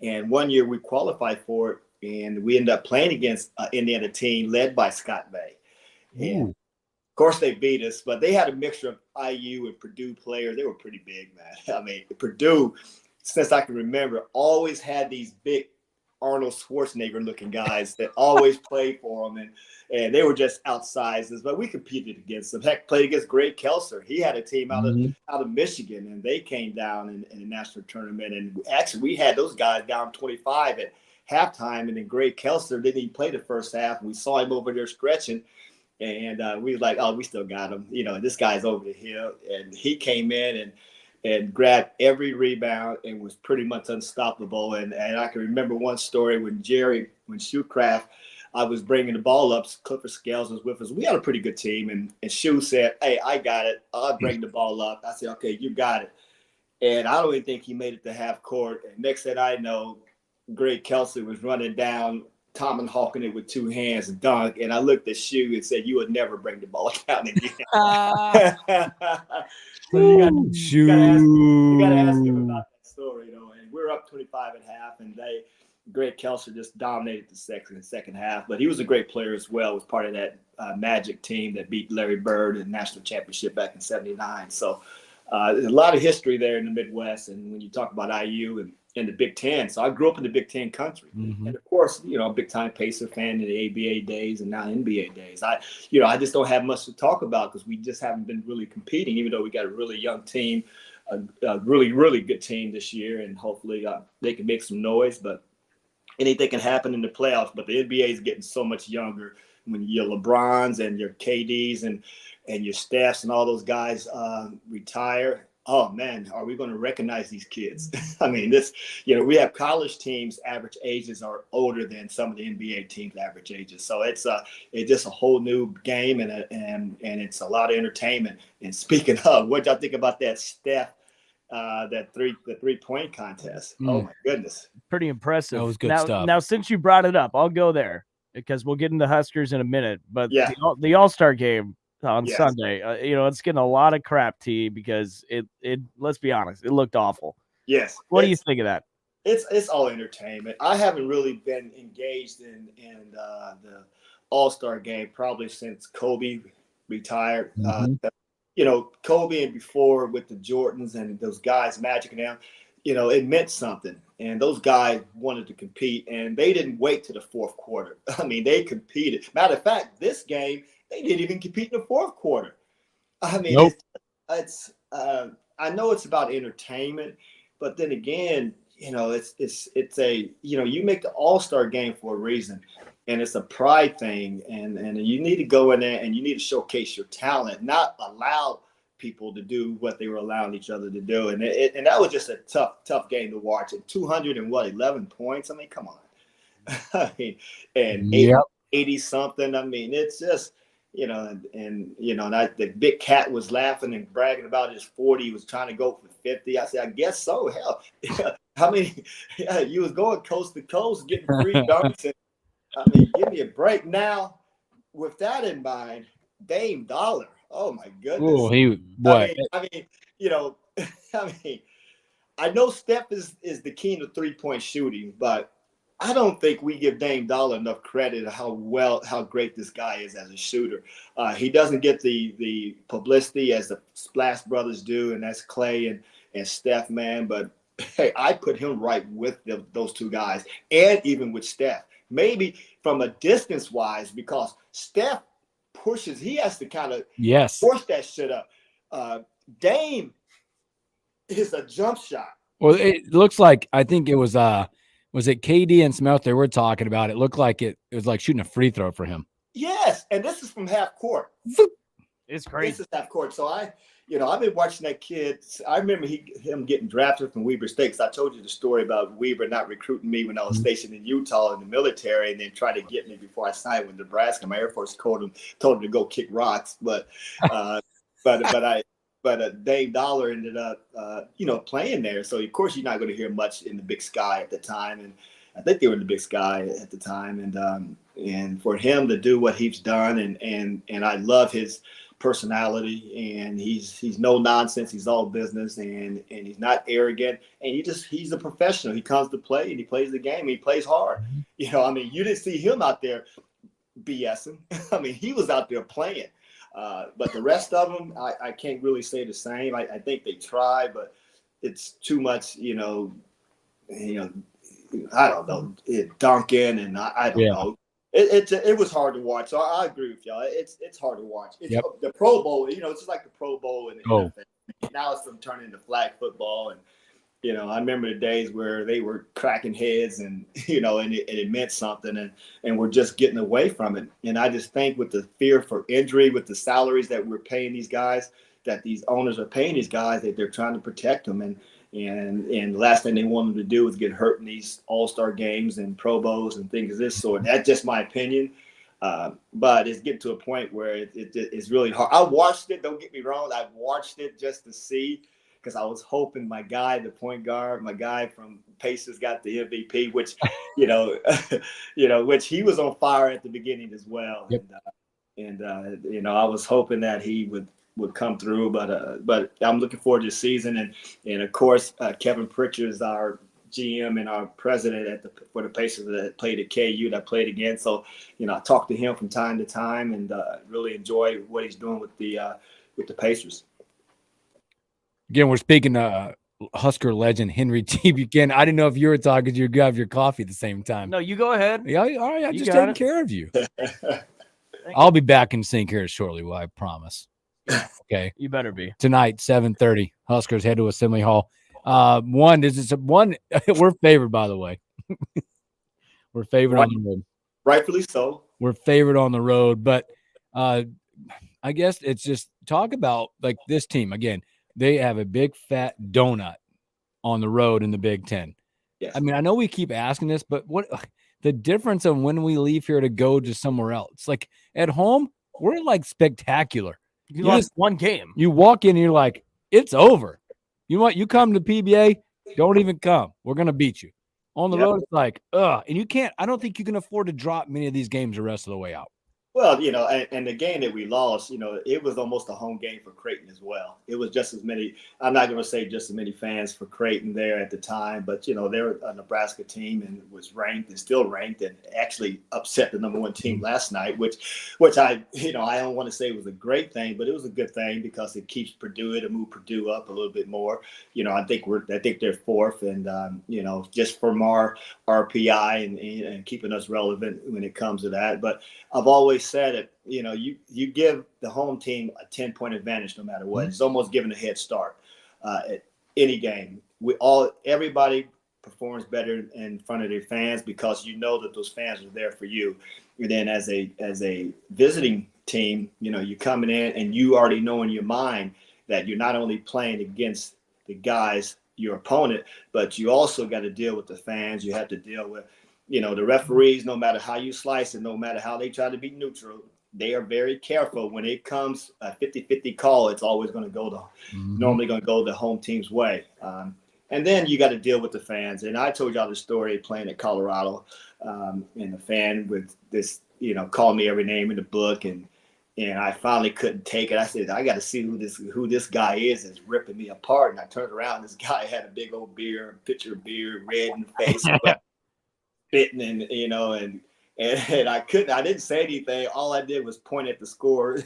And one year we qualified for it. And we ended up playing against an Indiana team led by Scott May. And of course, they beat us. But they had a mixture of IU and Purdue players. They were pretty big, man. I mean, Purdue, since I can remember, always had these big Arnold Schwarzenegger looking guys that always played for them. And they were just outsized, but we competed against them. Heck, played against Greg Kelser. He had a team out of Michigan, and they came down in the national tournament. And actually, we had those guys down 25 at halftime, and then Greg Kelser didn't even play the first half. We saw him over there stretching, and we were like, oh, we still got him. This guy's over the hill. And he came in and grabbed every rebound and was pretty much unstoppable. And I can remember one story when Shoecraft, I was bringing the ball up, Clifford Scales was with us. We had a pretty good team. And Shoe said, hey, I got it. I'll bring the ball up. I said, okay, you got it. And I don't even think he made it to half court. And next thing I know, Greg Kelser was running down, tomahawking it with two hands and dunk. And I looked at Shoe and said, you would never bring the ball down again. So you got to ask him about that story, And we're up 25 at half, and Greg Kelser just dominated the second half. But he was a great player as well. Was part of that Magic team that beat Larry Bird in the national championship back in '79. So there's a lot of history there in the Midwest. And when you talk about IU and the Big Ten, so I grew up in the Big Ten country, and of course, a big time Pacer fan in the ABA days and now NBA days. I just don't have much to talk about because we just haven't been really competing, even though we got a really young team, a really, really good team this year, and hopefully they can make some noise. But anything can happen in the playoffs. But the NBA is getting so much younger. When your LeBrons and your KDs and your Stephs and all those guys retire, oh man, are we going to recognize these kids? I mean, we have college teams average ages are older than some of the NBA teams average ages. So it's just a whole new game and it's a lot of entertainment. And speaking of, what y'all think about that Steph, the 3-point contest? Oh my goodness. Pretty impressive. That was good stuff. Now, since you brought it up, I'll go there because we'll get into Huskers in a minute, but yeah, the All-Star game on Sunday, it's getting a lot of crap, T, because it let's be honest, it looked awful. Yes. What do you think of that? It's all entertainment. I haven't really been engaged in the All-Star game probably since Kobe retired. Kobe and before with the Jordans and those guys, Magic and them, it meant something. And those guys wanted to compete, and they didn't wait to the fourth quarter. I mean, they competed. Matter of fact, this game, they didn't even compete in the fourth quarter. I mean, nope. it's I know it's about entertainment, but then again, it's a you make the All-Star game for a reason, and it's a pride thing, and you need to go in there and you need to showcase your talent, not allow people to do what they were allowing each other to do, and that was just a tough game to watch. At 211 points, I mean, come on, I mean, and 80 something. I mean, it's just. The big cat was laughing and bragging about his 40. He was trying to go for 50. I said, I guess so. Hell, how many? You was going coast to coast, getting free dunks. And, I mean, give me a break. Now, with that in mind, Dame Dollar. Oh my goodness. Oh, what? I know Steph is the king of 3-point shooting, but I don't think we give Dame Dollar enough credit of how great this guy is as a shooter. He doesn't get the publicity as the Splash Brothers do, and that's Clay and Steph, man. But hey, I put him right with those two guys, and even with Steph. Maybe from a distance wise, because Steph pushes, he has to kind of force that shit up. Dame is a jump shot. Well, it looks like I think it was it KD and Smith they were talking about? It looked like it was like shooting a free throw for him. Yes, and this is from half court. It's This crazy. is half court. So I've been watching that kid. I remember him getting drafted from Weber State. 'Cause I told you the story about Weber not recruiting me when I was stationed in Utah in the military, and then tried to get me before I signed with Nebraska. My Air Force told him to go kick rocks, but Dave Dollar ended up playing there. So of course you're not going to hear much in the Big Sky at the time, and I think they were in the Big Sky at the time, and for him to do what he's done, and I love his personality, and he's no nonsense. He's all business, and he's not arrogant, and he's a professional. He comes to play and he plays the game. He plays hard. You didn't see him out there BSing. He was out there playing. But the rest of them, I can't really say the same. I think they try, but it's too much. I don't know, Duncan, and I don't know. It was hard to watch. So I agree with y'all. It's hard to watch. It's the Pro Bowl. It's just like the Pro Bowl in the NFL. Now it's turning into flag football, and I remember the days where they were cracking heads, and and it meant something, and we're just getting away from it. And I just think with the fear for injury, with the salaries that we're paying these guys, that these owners are paying these guys, that they're trying to protect them, and the last thing they want them to do is get hurt in these all-star games and Pro Bowls and things of this sort. That's just my opinion. But it's getting to a point where it's really hard. I watched it. Don't get me wrong. I watched it just to see, because I was hoping my guy, the point guard, my guy from Pacers, got the MVP, which, which he was on fire at the beginning as well. Yep. And I was hoping that he would come through, but I'm looking forward to the season, and of course Kevin Pritchard is our GM and our president for the Pacers that played at KU, that played again. So I talk to him from time to time, and really enjoy what he's doing with the Pacers. Again, we're speaking to Husker legend Henry T. Buchanan. I didn't know if you were talking. You grab your coffee at the same time. No, you go ahead. Yeah, all right. I'm You just got taking it. care of you. I'll be back in sync here shortly. Well, I promise. Okay. You better be. Tonight, 7:30. Huskers head to Assembly Hall. We're favored, by the way. We're favored on the road. Rightfully so. We're favored on the road, but I guess it's just talk about like this team again. They have a big fat donut on the road in the Big Ten. Yes. I know we keep asking this, but what the difference of when we leave here to go to somewhere else? Like at home, we're like spectacular. You lost one game. You walk in and you're like, it's over. You know what? You come to PBA, don't even come. We're going to beat you. On the road, it's like, ugh. And you can't, I don't think you can afford to drop many of these games the rest of the way out. Well, and the game that we lost, it was almost a home game for Creighton as well. It was just as many, I'm not going to say just as many fans for Creighton there at the time, but, they were a Nebraska team and was ranked and still ranked, and actually upset the number one team last night, which I don't want to say was a great thing, but it was a good thing because it keeps Purdue to move Purdue up a little bit more. I think they're fourth, and, just from our RPI and keeping us relevant when it comes to that. But I've always said it, you give the home team a 10-point advantage no matter what. It's almost giving a head start at any game. Everybody performs better in front of their fans because that those fans are there for you. And then as a visiting team, you're coming in and you already know in your mind that you're not only playing against the guys, your opponent, but you also got to deal with the fans. You have to deal with the referees. No matter how you slice it, no matter how they try to be neutral, they are very careful. When it comes a 50-50 call, it's always going to go normally going to go the home team's way. And then you got to deal with the fans. And I told y'all the story playing at Colorado, and the fan with this, called me every name in the book, and I finally couldn't take it. I said, I got to see who this guy is that's ripping me apart. And I turned around, this guy had a big old pitcher of beer, red in the face. Spitting and I didn't say anything. All I did was point at the scoreboard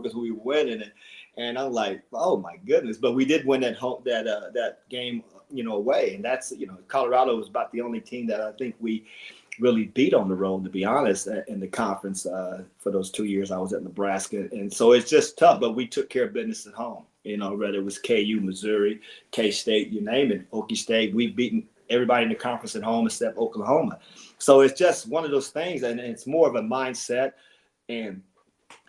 because we were winning it. And I'm like, oh my goodness. But we did win that game, away. And that's, Colorado was about the only team that I think we really beat on the road, to be honest, in the conference for those 2 years I was at Nebraska. And so it's just tough, but we took care of business at home. whether it was KU, Missouri, K-State, you name it, Okie State. We've beaten everybody in the conference at home except Oklahoma. So it's just one of those things, and it's more of a mindset and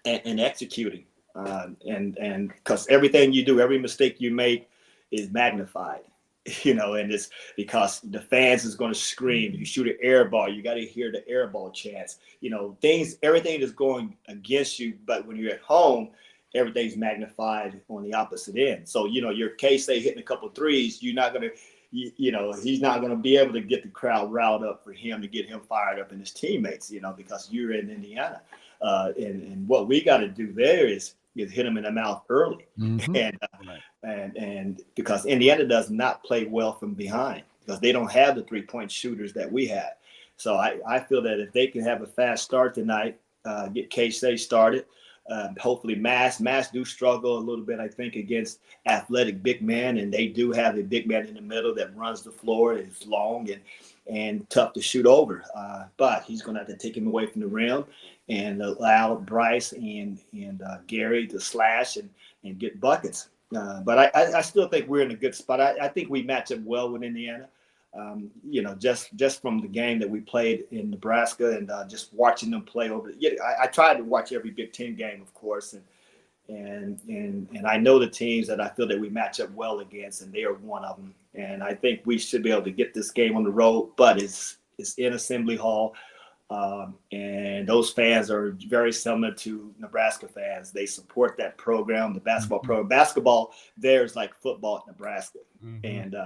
executing. And because everything you do, every mistake you make is magnified, and it's because the fans is going to scream. You shoot an air ball, you got to hear the air ball chants, everything is going against you. But when you're at home, everything's magnified on the opposite end. So, your K-State hitting a couple of threes, you're not going to, he's not going to be able to get the crowd riled up for him to get him fired up and his teammates, because you're in Indiana. And what we got to do there is hit him in the mouth early. And because Indiana does not play well from behind because they don't have the 3-point shooters that we have. So I feel that if they can have a fast start tonight, get K-State started, hopefully Mass do struggle a little bit, I think, against athletic big men, and they do have a big man in the middle that runs the floor, is long and tough to shoot over. But he's going to have to take him away from the rim and allow Bryce and Gary to slash and get buckets. But I still think we're in a good spot. I think we match up well with Indiana. Just from the game that we played in Nebraska and just watching them play over. I tried to watch every Big Ten game, of course, and I know the teams that I feel that we match up well against, and they are one of them. And I think we should be able to get this game on the road, but it's in Assembly Hall. And those fans are very similar to Nebraska fans. They support that program, the basketball program. Basketball there is like football at Nebraska. And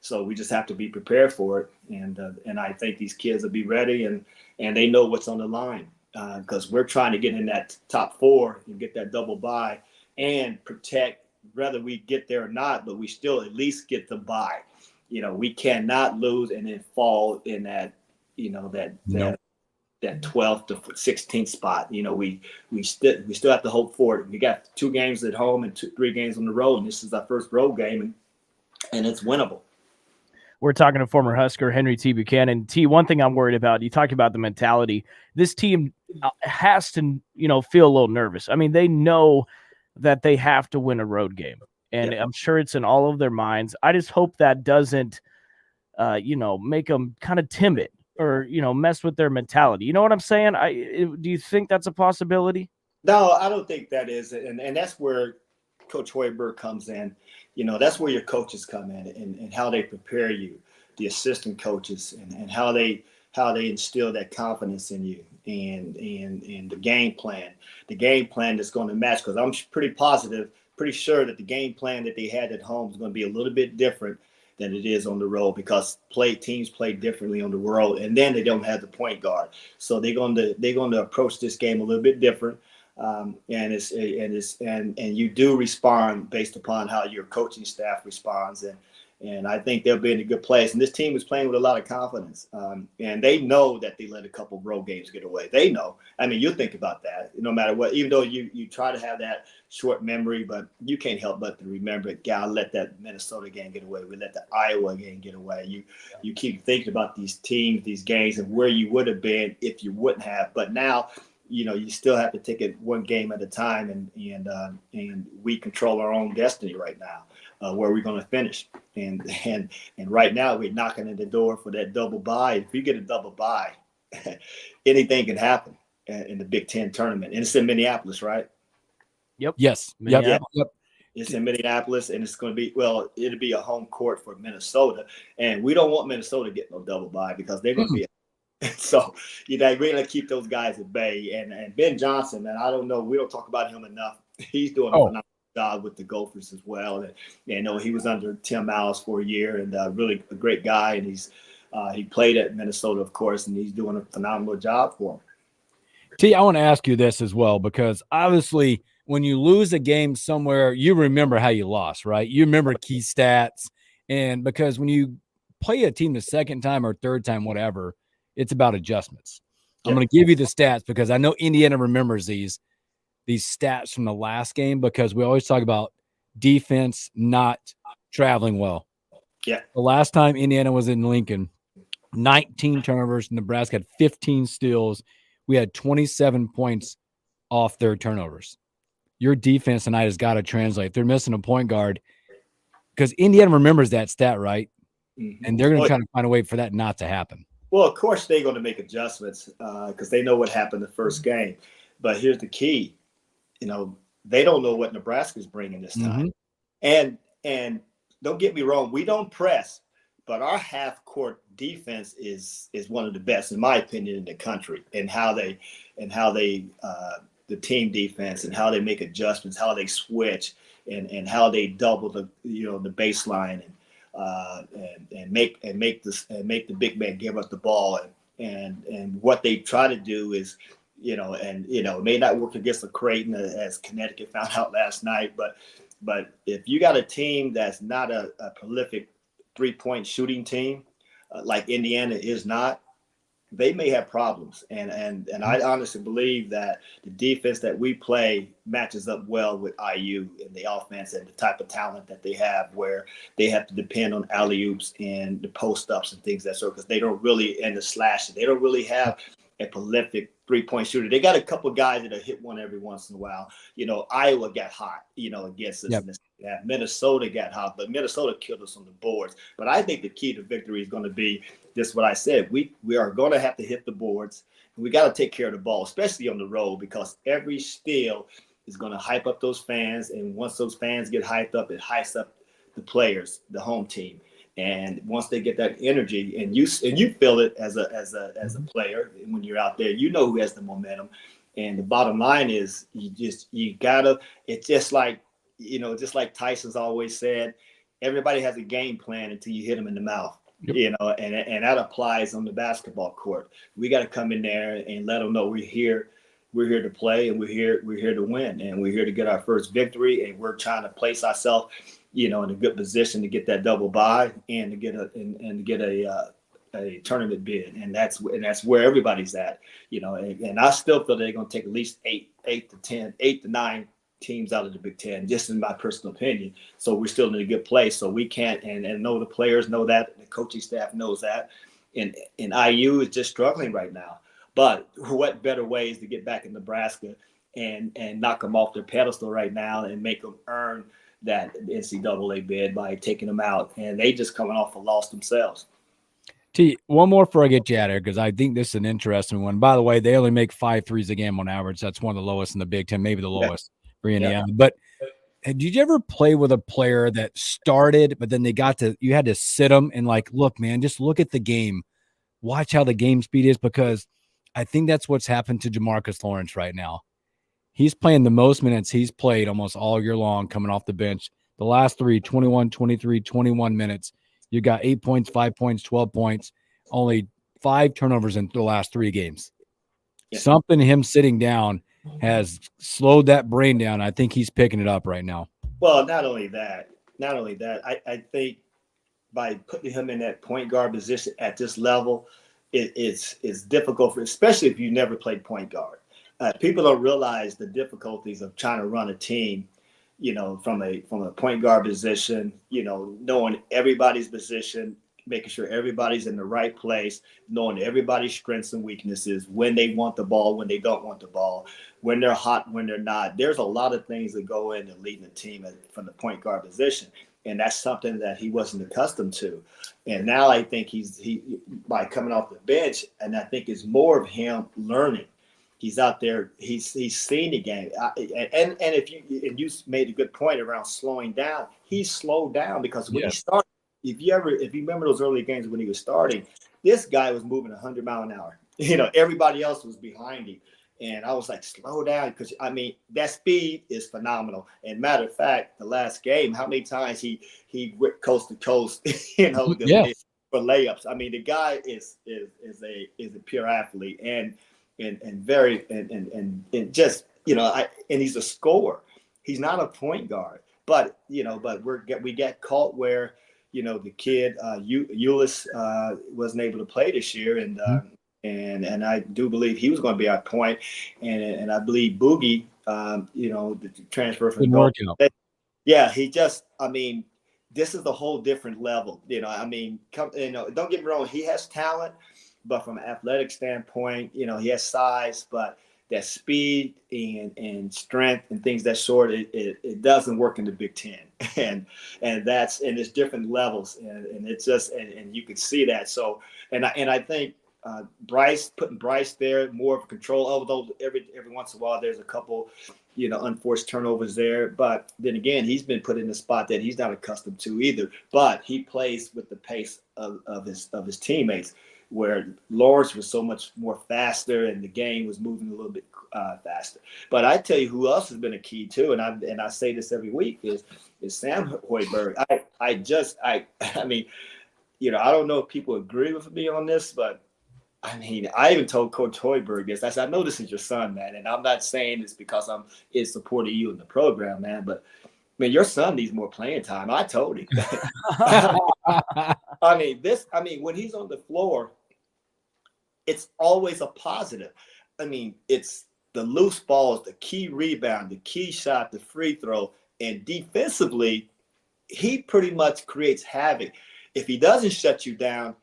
so we just have to be prepared for it. And I think these kids will be ready and they know what's on the line because we're trying to get in that top 4 and get that double bye and protect whether we get there or not, but we still at least get the bye. We cannot lose and then fall in that, that 12th to 16th spot. We still have to hope for it. We got 2 games at home and 3 games on the road, and this is our first road game, and it's winnable. We're talking to former Husker Henry T. Buchanan. T, one thing I'm worried about, you talked about the mentality. This team has to, feel a little nervous. I mean, they know that they have to win a road game, and I'm sure it's in all of their minds. I just hope that doesn't, make them kind of timid or, mess with their mentality. You know what I'm saying? Do you think that's a possibility? No, I don't think that is. And that's where Coach Hoiberg comes in. That's where your coaches come in and how they prepare you, the assistant coaches, and how they instill that confidence in you and the game plan. The game plan that's going to match, because I'm pretty sure that the game plan that they had at home is going to be a little bit different than it is on the road because teams play differently on the road, and then they don't have the point guard. So they're going to approach this game a little bit different. And you do respond based upon how your coaching staff responds, and I think they'll be in a good place. And this team is playing with a lot of confidence, and they know that they let a couple of road games get away. They know. I mean, you think about that. No matter what, even though you try to have that short memory, but you can't help but to remember, God let that Minnesota game get away. We let the Iowa game get away. You keep thinking about these teams, these games, and where you would have been if you wouldn't have. But now, you still have to take it one game at a time, and we control our own destiny right now, where we're going to finish. And right now we're knocking at the door for that double bye. If you get a double bye, anything can happen in the Big Ten tournament. And it's in Minneapolis, right? Yep. Yes. Yep. It's in Minneapolis, and it's going to be, it'll be a home court for Minnesota. And we don't want Minnesota to get no double bye because they're going to be so, we're going to keep those guys at bay. And Ben Johnson, man, I don't know. We don't talk about him enough. He's doing a phenomenal job with the Gophers as well. And, he was under Tim Allis for a year and really a great guy. And he played at Minnesota, of course, and he's doing a phenomenal job for him. T, I want to ask you this as well, because obviously when you lose a game somewhere, you remember how you lost, right? You remember key stats. And because when you play a team the second time or third time, whatever, it's about adjustments. I'm going to give you the stats because I know Indiana remembers these stats from the last game because we always talk about defense not traveling well. Yeah. The last time Indiana was in Lincoln, 19 turnovers. Nebraska had 15 steals. We had 27 points off their turnovers. your defense tonight has got to translate. If they're missing a point guard, because Indiana remembers that stat, right? Mm-hmm. And they're going to try to find a way for that not to happen. Well, of course, they're going to make adjustments because they know what happened the first game. But here's the key. They don't know what Nebraska's bringing this time. And don't get me wrong, we don't press, but our half-court defense is one of the best, in my opinion, in the country. And how they the team defense and how they make adjustments, how they switch, and how they double the baseline and make the big man give up the ball and what they try to do is it may not work against the Creighton as Connecticut found out last night, but if you got a team that's not a prolific 3-point shooting team like Indiana is not, they may have problems. And I honestly believe that the defense that we play matches up well with IU and the offense and the type of talent that they have, where they have to depend on alley-oops and the post-ups and things that sort, because they don't really, and the slashing, they don't really have a prolific 3-point shooter. They got a couple of guys that hit one every once in a while. Iowa got hot, against us. Yep. Minnesota got hot, but Minnesota killed us on the boards. But I think the key to victory is going to be just what I said. We are going to have to hit the boards. And we got to take care of the ball, especially on the road, because every steal is going to hype up those fans. And once those fans get hyped up, it hypes up the players, the home team. And once they get that energy, and you feel it as a player when you're out there, who has the momentum. And the bottom line is you gotta. It's just like Tyson's always said, everybody has a game plan until you hit them in the mouth. Yep. And that applies on the basketball court. We got to come in there and let them know we're here. We're here to play, and we're here to win, and we're here to get our first victory. And we're trying to place ourselves, in a good position to get that double bye and to get a tournament bid. And that's where everybody's at, And I still feel they're going to take at least 8 to 9 teams out of the Big Ten, just in my personal opinion. So we're still in a good place. So we can't, and know the players know that, the coaching staff knows that, and IU is just struggling right now. But what better ways to get back in Nebraska and knock them off their pedestal right now and make them earn that NCAA bid by taking them out. And they just coming off a loss themselves. T, one more before I get you out of here, because I think this is an interesting one. By the way, they only make 5 threes a game on average. That's one of the lowest in the Big Ten, maybe the lowest for Indiana. Yeah. But did you ever play with a player that started, but then you had to sit them and look, man, just look at the game. Watch how the game speed is, because I think that's what's happened to Jamarcus Lawrence right now. He's playing the most minutes he's played almost all year long coming off the bench. The last 3, 21, 23, 21 minutes. You got 8 points, 5 points, 12 points, only 5 turnovers in the last 3 games. Yeah. Something him sitting down has slowed that brain down. I think he's picking it up right now. Well, not only that, I think by putting him in that point guard position at this level, it's difficult especially if you never played point guard. People don't realize the difficulties of trying to run a team, from a point guard position, knowing everybody's position, making sure everybody's in the right place, knowing everybody's strengths and weaknesses, when they want the ball, when they don't want the ball, when they're hot, when they're not. There's a lot of things that go into leading a team from the point guard position. And that's something that he wasn't accustomed to. And now I think he by coming off the bench, and I think it's more of him learning. He's out there. He's seen the game, and if you made a good point around slowing down. He slowed down because when he started, if you remember those early games when he was starting, this guy was moving 100 miles an hour. Everybody else was behind him, and I was like, slow down, because that speed is phenomenal. And matter of fact, the last game, how many times he went coast to coast, for layups. The guy is a pure athlete and very and just and he's a scorer. He's not a point guard, but we get caught where the kid Ulis wasn't able to play this year, and I do believe he was going to be our point, and I believe Boogie, the transfer from Golden State. Yeah, he just this is a whole different level. Don't get me wrong, he has talent. But from an athletic standpoint, he has size, but that speed and strength and things that short, it doesn't work in the Big Ten, and it's different levels, and it's just and you can see that. So and I think putting Bryce there, more of control. Although every once in a while there's a couple, unforced turnovers there, but then again he's been put in a spot that he's not accustomed to either. But he plays with the pace of his teammates, where Lawrence was so much more faster and the game was moving a little bit faster. But I tell you who else has been a key too, and I say this every week is Sam Hoiberg. I mean, I don't know if people agree with me on this, but I mean, I even told Coach Hoiberg this. I said, I know this is your son, man, and I'm not saying this because I'm in support of you in the program, man, but man, your son needs more playing time. I told him. I mean, when he's on the floor, it's always a positive. I mean, it's the loose balls, the key rebound, the key shot, the free throw, and defensively, he pretty much creates havoc. If he doesn't shut you down,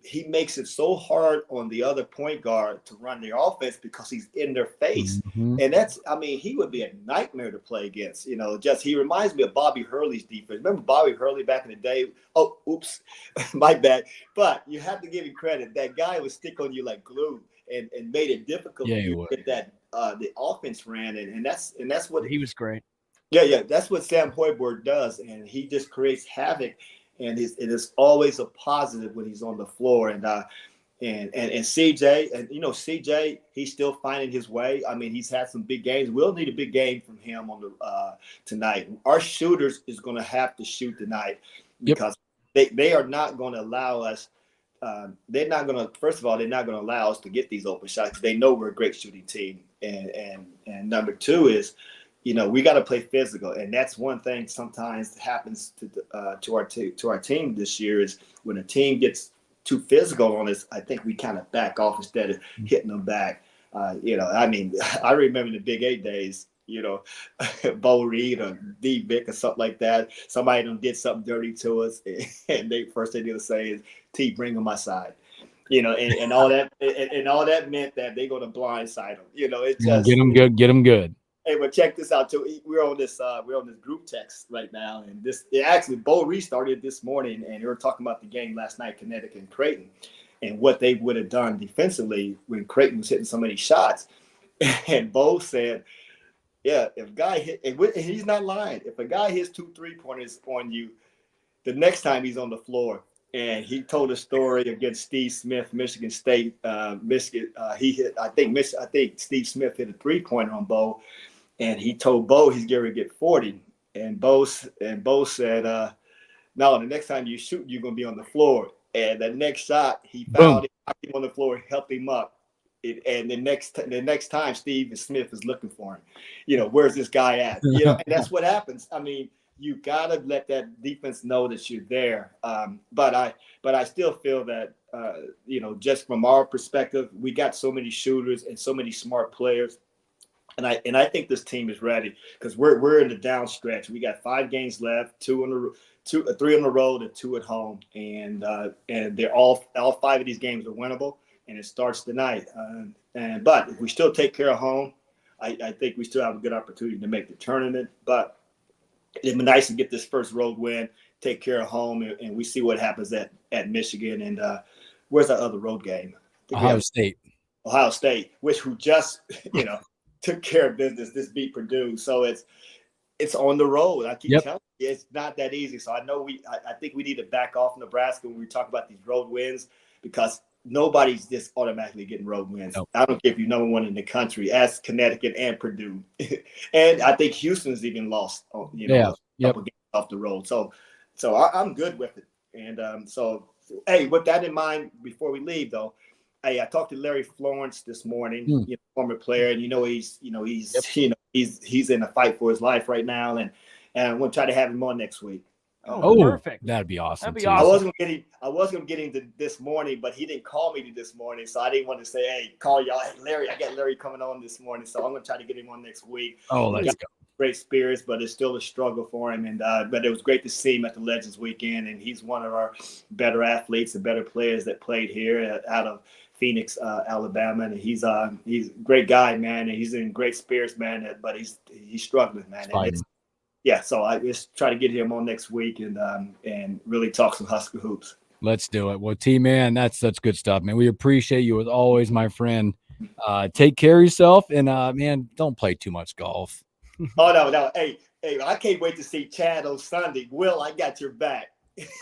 he makes it so hard on the other point guard to run their offense because he's in their face. Mm-hmm. And he would be a nightmare to play against. He reminds me of Bobby Hurley's defense. Remember Bobby Hurley back in the day? Oh, oops, my bad. But you have to give him credit. That guy would stick on you like glue and made it difficult for you to get that the offense ran. And that's what he was great. Yeah, that's what Sam Hoiberg does, and he just creates havoc. And it is always a positive when he's on the floor. And CJ, and CJ, he's still finding his way. I mean, he's had some big games. We'll need a big game from him on the tonight. Our shooters is going to have to shoot tonight because they are not going to allow us. They're not going to. First of all, they're not going to allow us to get these open shots. They know we're a great shooting team. And number two is, we got to play physical, and that's one thing sometimes happens to our team this year is when a team gets too physical on us. I think we kind of back off instead of hitting them back. I mean, I remember the Big 8 days. Bo Reed or D Vic or something like that. Somebody done did something dirty to us, and first thing they'll say is, "T, bring them my side." And all that, and all that meant that they're going to blindside them. It just get them good. Hey, but check this out too. We're on this group text right now, and actually Bo restarted this morning, and they were talking about the game last night, Connecticut and Creighton, and what they would have done defensively when Creighton was hitting so many shots. And Bo said, "Yeah, if a guy hit, and he's not lying. If a guy hits 2 3-pointers on you, the next time he's on the floor." And he told a story against Steve Smith, Michigan State. He hit. I think Steve Smith hit a 3-pointer on Bo. And he told Bo he's going to get 40. And Bo said, no, the next time you shoot, you're going to be on the floor. And the next shot, he found him, knocked him on the floor, helped him up. And the next time, Steve Smith is looking for him. Where's this guy at? And that's what happens. I mean, you got to let that defense know that you're there. But I still feel that, just from our perspective, we got so many shooters and so many smart players. And I think this team is ready because we're in the down stretch. We got 5 games left, 3 on the road and 2 at home, and they're all 5 of these games are winnable, and it starts tonight. But if we still take care of home, I think we still have a good opportunity to make the tournament. But it'd be nice to get this first road win, take care of home, and we see what happens at Michigan. And where's that other road game? Ohio State, who just took care of business. This beat Purdue, so it's on the road. I keep telling you, it's not that easy. So I know I think we need to back off Nebraska when we talk about these road wins because nobody's just automatically getting road wins. Nope. I don't care if you're number 1 in the country, as Connecticut and Purdue, and I think Houston's even lost. Couple games off the road. So I'm good with it. And so hey, with that in mind, before we leave though. Hey, I talked to Larry Florence this morning, former player, and he's in a fight for his life right now, and I'm going to try to have him on next week. Oh, perfect! That'd be awesome. I was going to get him this morning, but he didn't call me this morning, so I didn't want to say, "Hey, call y'all." Hey, Larry, I got Larry coming on this morning, so I'm going to try to get him on next week. Oh, let's go. Great spirits, but it's still a struggle for him. And but it was great to see him at the Legends Weekend, and he's one of our better athletes and better players that played here out of Phoenix, Alabama, and he's a great guy, man, and he's in great spirits, man. But he's struggling, man. And so I just try to get him on next week and really talk some Husker hoops. Let's do it. Well, T-Man, that's good stuff, man. We appreciate you as always, my friend. Take care of yourself, and man, don't play too much golf. Oh no. Hey, I can't wait to see Chad on Sunday. Will, I got your back.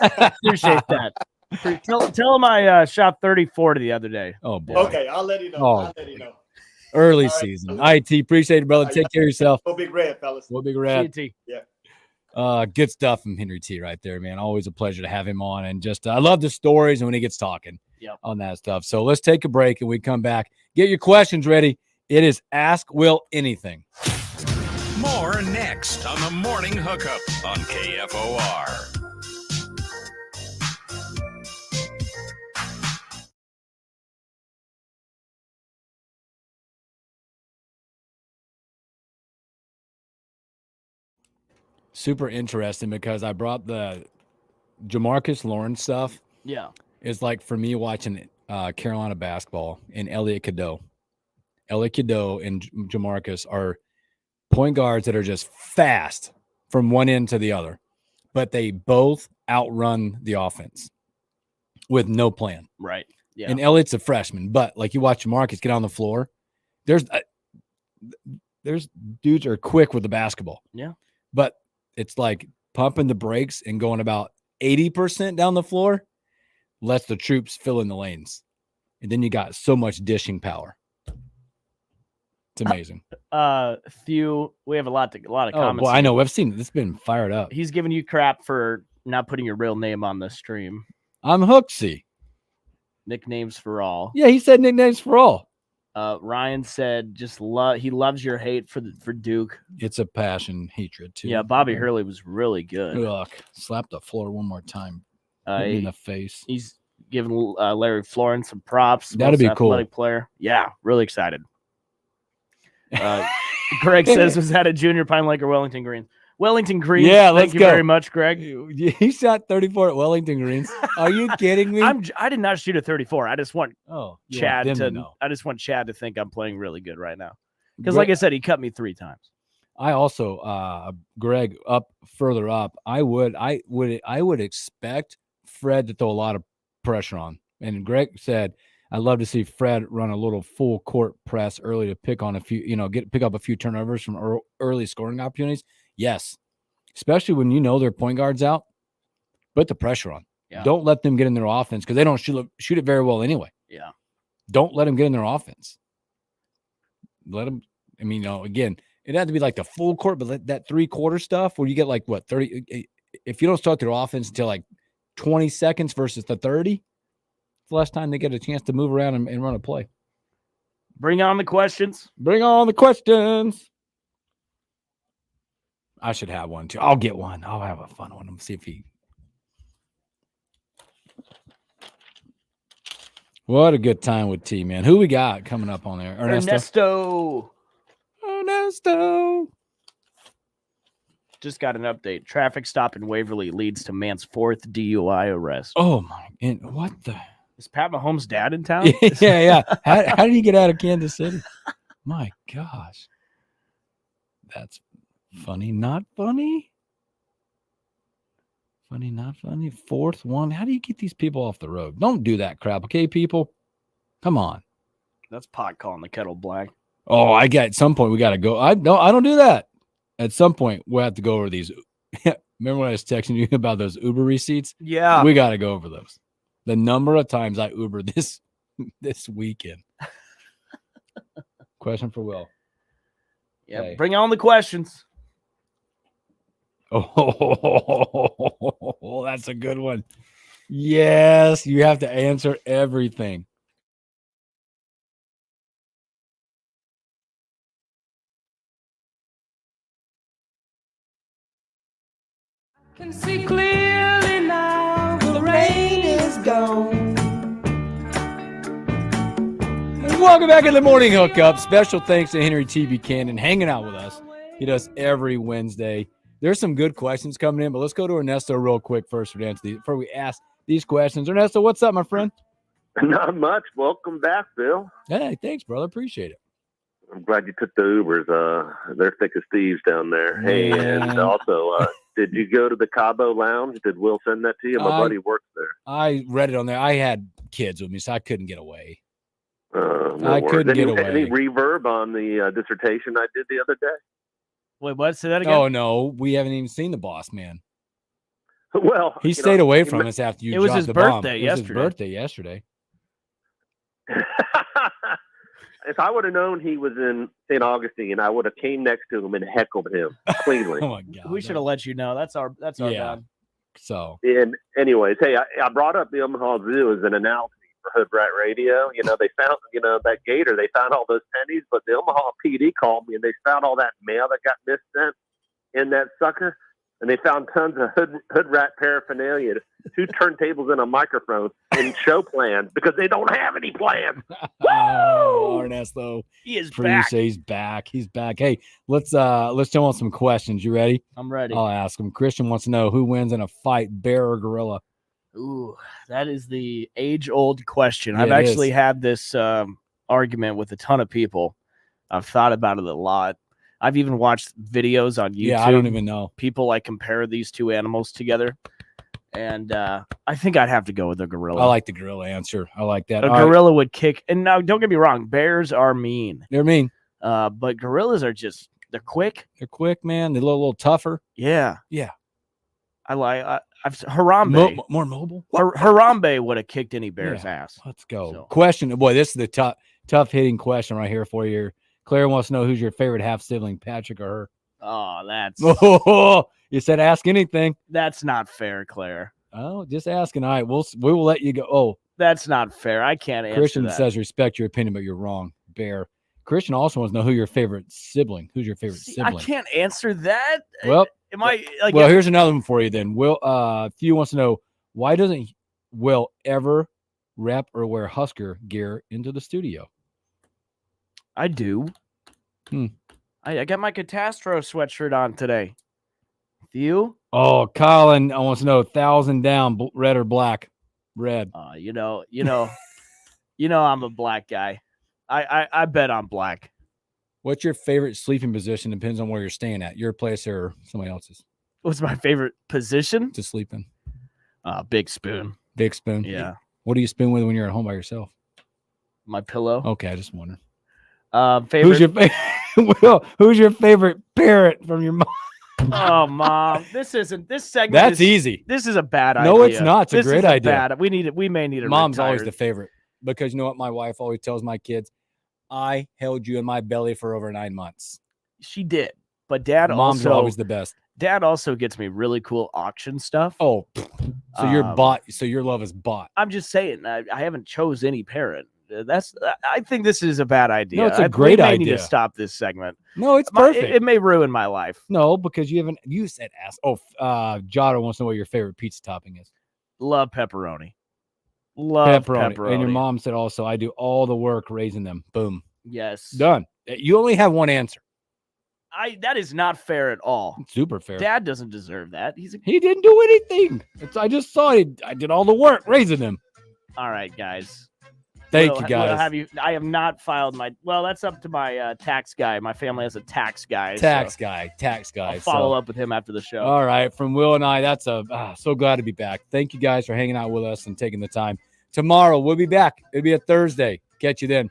Appreciate that. Tell him I shot 30-40 the other day. Oh boy. Okay, I'll let you know. I'll let you know. Early All right. season. All right, T. Appreciate it, brother. Take care of yourself. Go Big Red, fellas. Go Big See you, Red. T. Yeah. Good stuff from Henry T right there, man. Always a pleasure to have him on. And just I love the stories and when he gets talking on that stuff. So let's take a break and we come back. Get your questions ready. It is Ask Will Anything. More next on the Morning Hookup on KFOR. Super interesting because I brought the Jamarcus Lawrence stuff. Yeah. It's like for me watching Carolina basketball and Elliot Cadeau. Elliot Cadeau and Jamarcus are point guards that are just fast from one end to the other, but they both outrun the offense with no plan. Right. Yeah. And Elliot's a freshman, but like you watch Jamarcus get on the floor, there's dudes are quick with the basketball. Yeah. But it's like pumping the brakes and going about 80% down the floor lets the troops fill in the lanes. And then you got so much dishing power. It's amazing. Thew, we have a lot of comments. Well, I know. I've seen this been fired up. He's giving you crap for not putting your real name on the stream. I'm Hooksy. Nicknames for all. Yeah, he said nicknames for all. Ryan said he loves your hate for Duke. It's a passion hatred too. Yeah, Bobby Hurley was really good. Ugh, slap the floor one more time. Hit me in the face. He's giving Larry Florence some props. That'd be cool. Athletic player. Yeah, really excited. Greg says, was that a junior Pine Lake or Wellington Green? Wellington Green. Yeah, thank you very much, Greg. He shot 34 at Wellington Greens. Are you kidding me? I did not shoot a 34. I just want Chad to think I'm playing really good right now. Because like I said, he cut me 3 times. I also, Greg, further up, I would expect Fred to throw a lot of pressure on. And Greg said, I'd love to see Fred run a little full court press early to pick on a few, pick up a few turnovers from early scoring opportunities. Yes. Especially when their point guard's out. Put the pressure on. Yeah. Don't let them get in their offense because they don't shoot it very well anyway. Yeah. Don't let them get in their offense. Let them, again, it had to be like the full court, but that 3/4 stuff where you get 30. If you don't start their offense until 20 seconds versus the 30, it's the last time they get a chance to move around and run a play. Bring on the questions. Bring on the questions. I should have one too. I'll get one. I'll have a fun one. Let's see if he. What a good time with T, man. Who we got coming up on there? Ernesto. Just got an update. Traffic stop in Waverly leads to man's 4th DUI arrest. Oh my! And what the? Is Pat Mahomes' dad in town? yeah. How did he get out of Kansas City? My gosh. That's funny, not funny. Funny, not funny. 4th one. How do you get these people off the road? Don't do that crap, okay, people? Come on. That's pot calling the kettle black. Oh, at some point we got to go. I don't do that. At some point we'll have to go over these. Remember when I was texting you about those Uber receipts? Yeah. We got to go over those. The number of times I Ubered this weekend. Question for Will. Yeah, Okay. Bring on the questions. Oh, that's a good one. Yes, you have to answer everything. Can see clearly now the rain is gone. Welcome back to the Morning Hookup. Special thanks to Henry T. Buchanan hanging out with us. He does every Wednesday. There's some good questions coming in, but let's go to Ernesto real quick first before we ask these questions. Ernesto, what's up, my friend? Not much. Welcome back, Bill. Hey, thanks, brother. Appreciate it. I'm glad you took the Ubers. They're thick as thieves down there. Hey, Man. and also, did you go to the Cabo Lounge? Did Will send that to you? My buddy works there. I read it on there. I had kids with me, so I couldn't get away. No I worries. couldn't get away. Any reverb on the dissertation I did the other day? Wait, what? Say that again? Oh, no. We haven't even seen the boss, man. Well, He stayed away from us after you It was dropped his the bomb. birthday It was yesterday. his birthday yesterday. If I would have known he was in St. Augustine, I would have came next to him and heckled him cleanly. Oh, my God. We should have let you know. That's our Yeah. bad. So, And anyways, hey, I brought up the Omaha Zoo as an analogy for Hood Rat Radio. They found, that gator, they found all those pennies, but the Omaha PD called me and they found all that mail that got missent in that sucker. And they found tons of hood rat paraphernalia, 2 turntables and a microphone and show plans because they don't have any plans. oh, Ernesto. He is Producer, back. he's back. He's back. Hey, let's jump on some questions. You ready? I'm ready. I'll ask him. Christian wants to know who wins in a fight, bear or gorilla. Ooh, that is the age-old question. Yeah, I've it actually is. had this argument with a ton of people. I've thought about it a lot. I've even watched videos on YouTube. Yeah, I don't even know. People compare these two animals together, and I think I'd have to go with a gorilla. I like the gorilla answer. I like that. A All right. gorilla would kick. And now, don't get me wrong, bears are mean, They're mean. but gorillas are they're quick. They're quick, man. They're a little tougher. Yeah, Yeah. Harambe. More mobile. Harambe would have kicked any bear's ass. Let's go. So- Question. Boy, this is the tough hitting question right here for you. Claire wants to know who's your favorite half sibling, Patrick or her. Oh, You said ask anything. that's not fair, Claire. Oh, just asking. All right, we will let you go. Oh, That's not fair. I can't answer Christian that. says respect your opinion, but you're wrong. Bear. Christian also wants to know who your favorite sibling. Who's your favorite See, sibling? I can't answer that. Well, Am I well, here's another one for you then. Will Few wants to know why doesn't Will ever rep or wear Husker gear into the studio? I do. I got my Catastro sweatshirt on today. You? Oh, Colin, I want to know 1,000 down, red or black? Red. I'm a black guy. I bet on black. What's your favorite sleeping position? Depends on where you're staying at. Your place or somebody else's What's my favorite position? to sleep in? Big spoon. Big spoon. Yeah. What do you spoon with when you're at home by yourself? My pillow. Okay, I just wondering. Favorite. Who's your favorite? Will, who's your favorite parent from your mom? Oh, mom. This segment. That's easy. This is a bad idea. No, it's not. It's a This great is idea. Bad. We may need a Mom's always retired. the favorite because you know what my wife always tells my kids? I held you in my belly for over 9 months. She did, but dad Mom's also always the best. Dad also gets me really cool auction stuff. Oh, so you're Um, bought. So your love is bought. I'm just saying, I haven't chose any parent. I think this is a bad idea. No, it's a we great may need to idea. stop this segment. No, it's perfect. It may ruin my life. No, because you said ask. Oh, Jotto wants to know what your favorite pizza topping is. Love pepperoni. Love pepperoni. And your mom said also, I do all the work raising them. Boom. Yes. Done. You only have one answer. That is not fair at all. Super fair. Dad doesn't deserve that. He didn't do anything. I just saw it. I did all the work raising them. All right, guys. Thank you, guys. I have not filed my. Well, that's up to my tax guy. My family has a tax guy. Tax so guy. I'll follow up with him after the show. All right. From Will and I, that's so glad to be back. Thank you guys for hanging out with us and taking the time. Tomorrow, we'll be back. It'll be a Thursday. Catch you then.